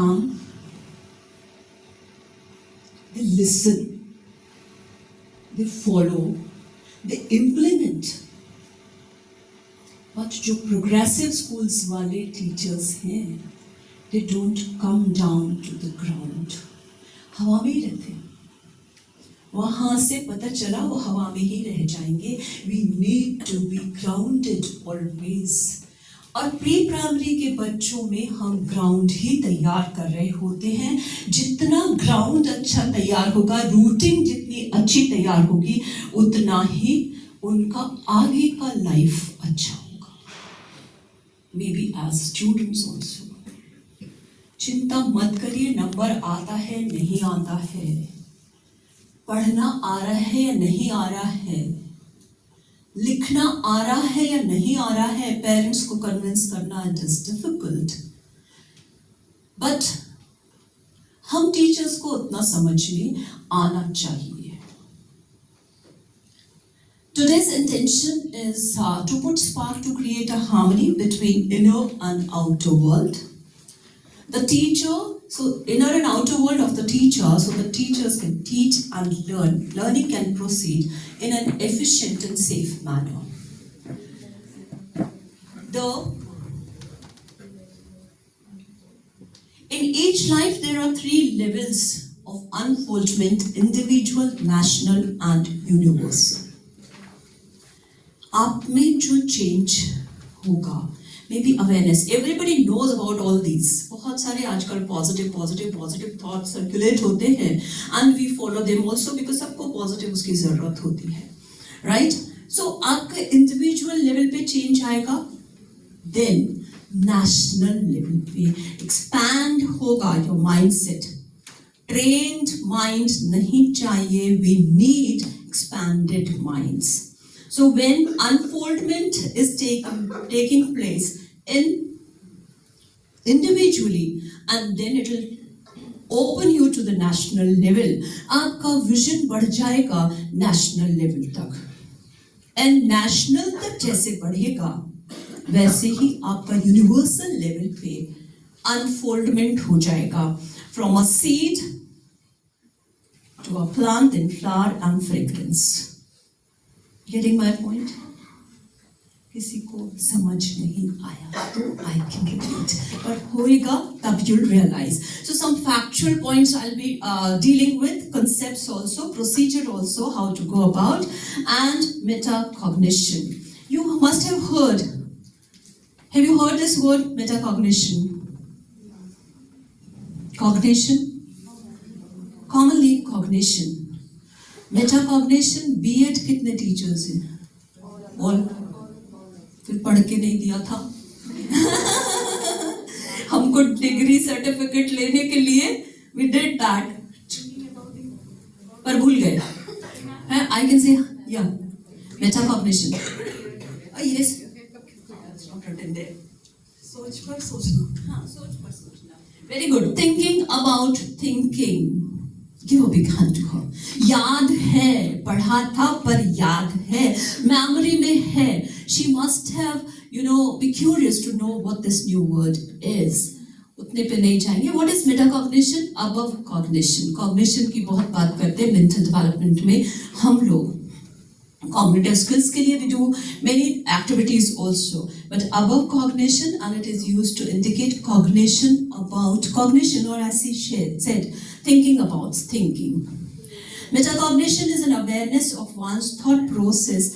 calm, they listen, they follow, they implement. But जो progressive schools वाले teachers हैं, they don't come down to the ground. हवा में ही रहते हैं. वहाँ से पता चला वो हवा में ही रह जाएंगे. We need to be grounded always. और प्री प्राइमरी के बच्चों में हम ग्राउंड ही तैयार कर रहे होते हैं. जितना ग्राउंड अच्छा तैयार होगा, रूटिंग जितनी अच्छी तैयार होगी, उतना ही उनका आगे का लाइफ अच्छा होगा. Maybe as students also. चिंता मत करिए, नंबर आता है नहीं आता है, पढ़ना आ रहा है या नहीं आ रहा है, लिखना आ रहा है या नहीं आ रहा है, पेरेंट्स को कन्विंस करना इट इज डिफिकल्ट. बट हम टीचर्स को उतना समझ में आना चाहिए. Today's intention is to put spark to create a harmony between inner and outer world. The teacher, so inner and outer world of the teacher, so the teachers can teach and learn. Learning can proceed in an efficient and safe manner. In each life there are 3 levels of unfoldment: individual, national and universal. आप में जो change होगा, maybe awareness. Everybody knows about all these. बहुत सारे आजकल positive thought circulate होते हैं and we follow them also because सबको पॉजिटिव उसकी जरूरत होती है, राइट? सो आपका इंडिविजुअल लेवल पे चेंज आएगा, देन नेशनल लेवल पे एक्सपैंड होगा योर माइंडसेट. ट्रेन्ड माइंड नहीं चाहिए, we need expanded minds. So when unfoldment is taking place in individually, and then it will open you to the national level. आपका vision बढ़ जाएगा national level तक. And national तक जैसे बढ़ेगा, वैसे ही आपका universal level पे unfoldment हो जाएगा. From a seed to a plant in flower and fragrance. Getting my point? किसी को समझ नहीं आया तो I can repeat, but होएगा तब you'll realize. So some factual points I'll be dealing with, concepts also, procedure also, how to go about, and metacognition. You must have heard. Have you heard this word, metacognition? Cognition? Commonly cognition. Metacognition. BEd कितने teachers हैं? और फिर पढ़ के नहीं दिया था. हमको डिग्री सर्टिफिकेट लेने के लिए we did that, पर भूल गए. I can say yeah, metacognition. Yes, it's not written there. सोच पर सोचना. हाँ, सोच पर सोचना. Very good. Thinking about thinking. Give a big hand to her. याद है, पढ़ा था पर याद है, memory में है. She must have, be curious to know what this new word is. उतने पे नहीं जाएंगे. What is metacognition? Above cognition. Cognition की बहुत बात करते हैं mental development में हम लोग. Cognitive skills के लिए we do many activities also, but above cognition, and it is used to indicate cognition about cognition, or as he said, thinking about thinking. Metacognition is an awareness of one's thought process